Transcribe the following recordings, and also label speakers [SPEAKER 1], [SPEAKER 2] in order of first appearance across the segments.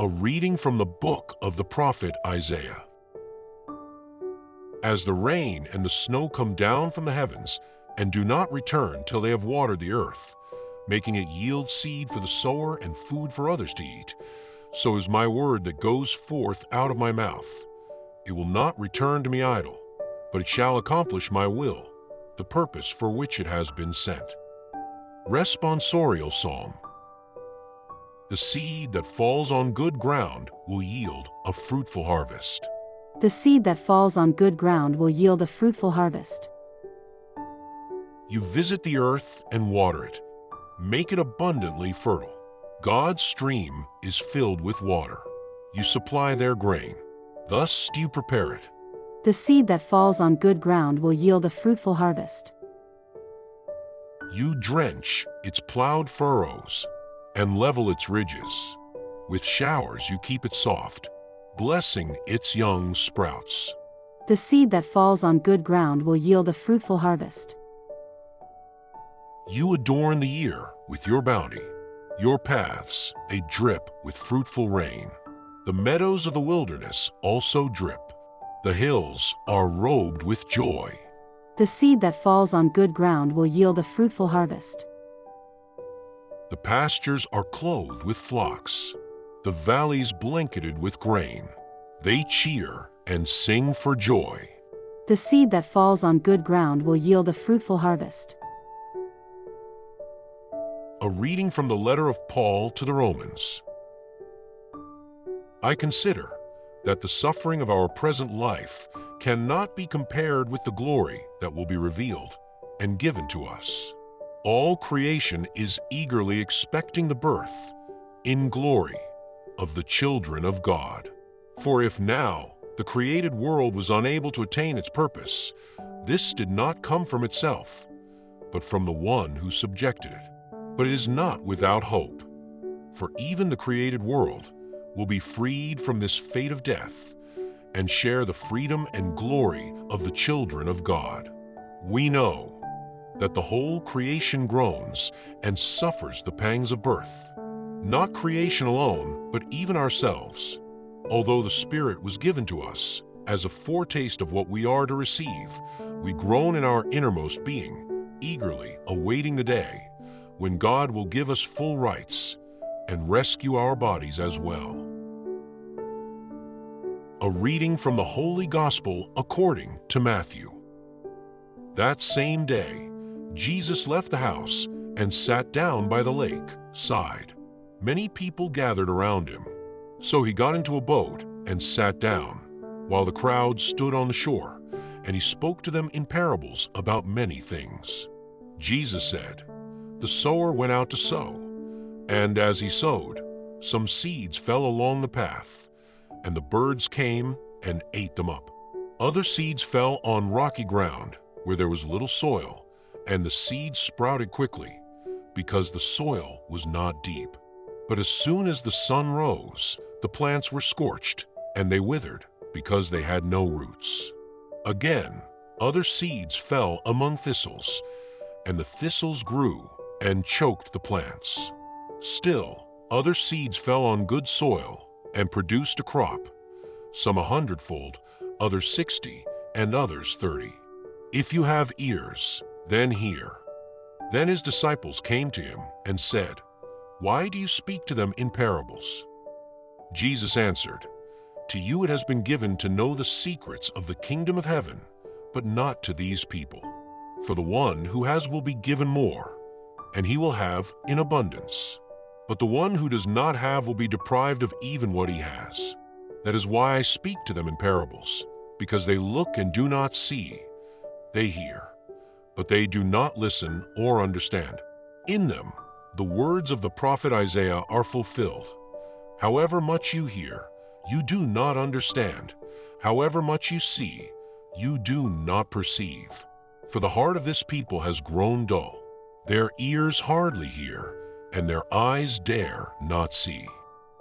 [SPEAKER 1] A reading from the book of the prophet Isaiah. As the rain and the snow come down from the heavens and do not return till they have watered the earth, making it yield seed for the sower and food for others to eat, so is my word that goes forth out of my mouth. It will not return to me idle, but it shall accomplish my will, the purpose for which it has been sent. Responsorial Psalm. The seed that falls on good ground will yield a fruitful harvest.
[SPEAKER 2] The seed that falls on good ground will yield a fruitful harvest.
[SPEAKER 1] You visit the earth and water it, make it abundantly fertile. God's stream is filled with water. You supply their grain. Thus do you prepare it.
[SPEAKER 2] The seed that falls on good ground will yield a fruitful harvest.
[SPEAKER 1] You drench its plowed furrows and level its ridges. With showers you keep it soft, blessing its young sprouts.
[SPEAKER 2] The seed that falls on good ground will yield a fruitful harvest.
[SPEAKER 1] You adorn the year with your bounty, your paths a drip with fruitful rain. The meadows of the wilderness also drip. The hills are robed with joy.
[SPEAKER 2] The seed that falls on good ground will yield a fruitful harvest.
[SPEAKER 1] The pastures are clothed with flocks, the valleys blanketed with grain. They cheer and sing for joy.
[SPEAKER 2] The seed that falls on good ground will yield a fruitful harvest.
[SPEAKER 1] A reading from the letter of Paul to the Romans. I consider that the suffering of our present life cannot be compared with the glory that will be revealed and given to us. All creation is eagerly expecting the birth, in glory, of the children of God. For if now the created world was unable to attain its purpose, this did not come from itself, but from the one who subjected it. But it is not without hope, for even the created world will be freed from this fate of death and share the freedom and glory of the children of God. We know that the whole creation groans and suffers the pangs of birth. Not creation alone, but even ourselves, although the Spirit was given to us as a foretaste of what we are to receive, we groan in our innermost being, eagerly awaiting the day when God will give us full rights and rescue our bodies as well. A reading from the Holy Gospel according to Matthew. That same day, Jesus left the house and sat down by the lake side. Many people gathered around him. So he got into a boat and sat down, while the crowd stood on the shore, and he spoke to them in parables about many things. Jesus said, "The sower went out to sow, and as he sowed, some seeds fell along the path, and the birds came and ate them up. Other seeds fell on rocky ground, where there was little soil, and the seeds sprouted quickly, because the soil was not deep. But as soon as the sun rose, the plants were scorched, and they withered, because they had no roots. Again, other seeds fell among thistles, and the thistles grew and choked the plants. Still, other seeds fell on good soil and produced a crop, some 100-fold, others 60, and others 30. If you have ears, then hear." Then his disciples came to him and said, "Why do you speak to them in parables?" Jesus answered, "To you it has been given to know the secrets of the kingdom of heaven, but not to these people. For the one who has will be given more, and he will have in abundance. But the one who does not have will be deprived of even what he has. That is why I speak to them in parables, because they look and do not see, they hear, but they do not listen or understand. In them, the words of the prophet Isaiah are fulfilled. However much you hear, you do not understand. However much you see, you do not perceive. For the heart of this people has grown dull. Their ears hardly hear, and their eyes dare not see.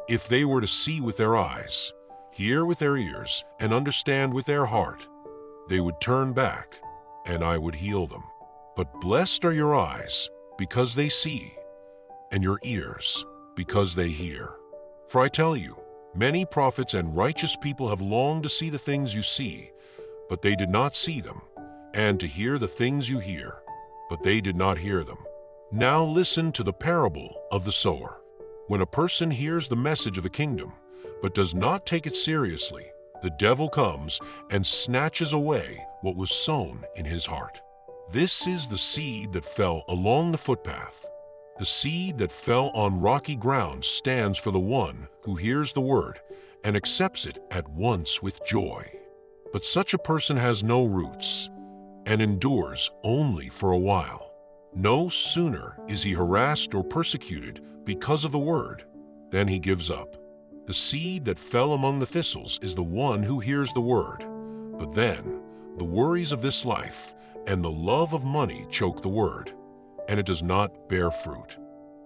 [SPEAKER 1] If they were to see with their eyes, hear with their ears, and understand with their heart, they would turn back, and I would heal them. But blessed are your eyes, because they see, and your ears, because they hear. For I tell you, Many prophets and righteous people have longed to see the things you see, but they did not see them, and to hear the things you hear, but they did not hear them. Now listen to the parable of the sower. When a person hears the message of the kingdom, but does not take it seriously, the devil comes and snatches away what was sown in his heart. This is the seed that fell along the footpath. The seed that fell on rocky ground stands for the one who hears the word and accepts it at once with joy. But such a person has no roots and endures only for a while. No sooner is he harassed or persecuted because of the word than he gives up. The seed that fell among the thistles is the one who hears the word, but then the worries of this life and the love of money choke the word, and it does not bear fruit.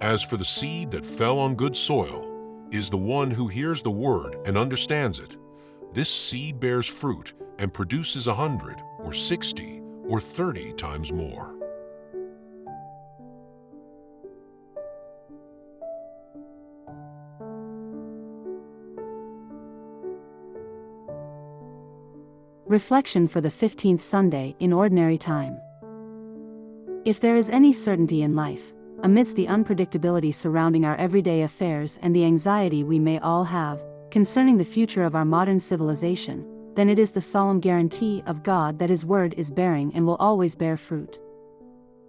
[SPEAKER 1] As for the seed that fell on good soil, is the one who hears the word and understands it. This seed bears fruit and produces 100 or 60 or 30 times more.
[SPEAKER 2] Reflection for the 15th Sunday in Ordinary Time. If there is any certainty in life, amidst the unpredictability surrounding our everyday affairs and the anxiety we may all have concerning the future of our modern civilization, then it is the solemn guarantee of God that His word is bearing and will always bear fruit.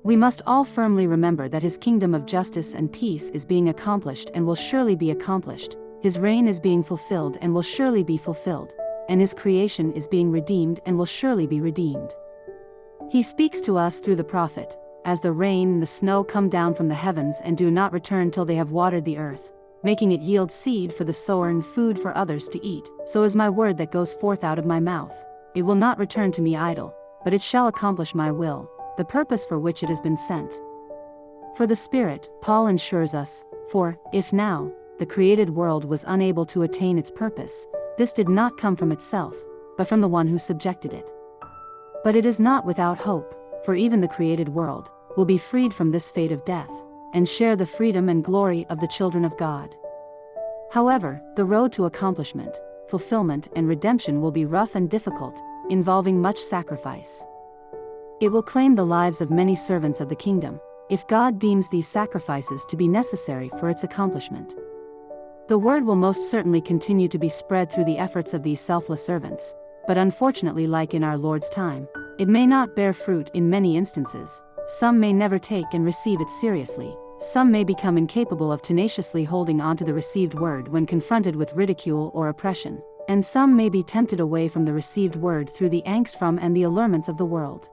[SPEAKER 2] We must all firmly remember that His kingdom of justice and peace is being accomplished and will surely be accomplished. His reign is being fulfilled and will surely be fulfilled, and His creation is being redeemed and will surely be redeemed. He speaks to us through the prophet, as the rain and the snow come down from the heavens and do not return till they have watered the earth, making it yield seed for the sower and food for others to eat, so is my word that goes forth out of my mouth. It will not return to me idle, but it shall accomplish my will, the purpose for which it has been sent. For the Spirit, Paul assures us, for, if now, the created world was unable to attain its purpose, this did not come from itself, but from the one who subjected it. But it is not without hope, for even the created world will be freed from this fate of death, and share the freedom and glory of the children of God. However, the road to accomplishment, fulfillment, and redemption will be rough and difficult, involving much sacrifice. It will claim the lives of many servants of the kingdom, if God deems these sacrifices to be necessary for its accomplishment. The word will most certainly continue to be spread through the efforts of these selfless servants, but unfortunately, like in our Lord's time, it may not bear fruit in many instances. Some may never take and receive it seriously. Some may become incapable of tenaciously holding on to the received word when confronted with ridicule or oppression, and some may be tempted away from the received word through the angst from and the allurements of the world.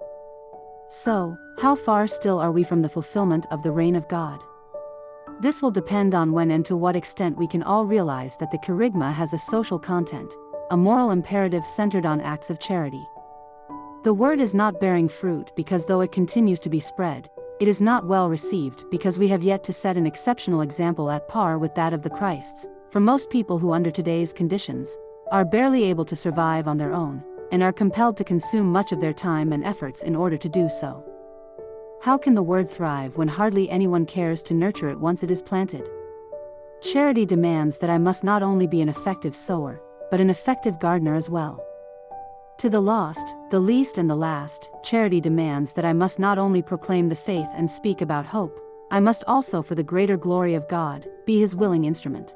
[SPEAKER 2] So, how far still are we from the fulfillment of the reign of God? This will depend on when and to what extent we can all realize that the kerygma has a social content, a moral imperative centered on acts of charity. The word is not bearing fruit because though it continues to be spread, it is not well received because we have yet to set an exceptional example at par with that of the Christs, for most people who under today's conditions are barely able to survive on their own, and are compelled to consume much of their time and efforts in order to do so. How can the word thrive when hardly anyone cares to nurture it once it is planted? Charity demands that I must not only be an effective sower, but an effective gardener as well. To the lost, the least and the last, charity demands that I must not only proclaim the faith and speak about hope, I must also, for the greater glory of God, be His willing instrument.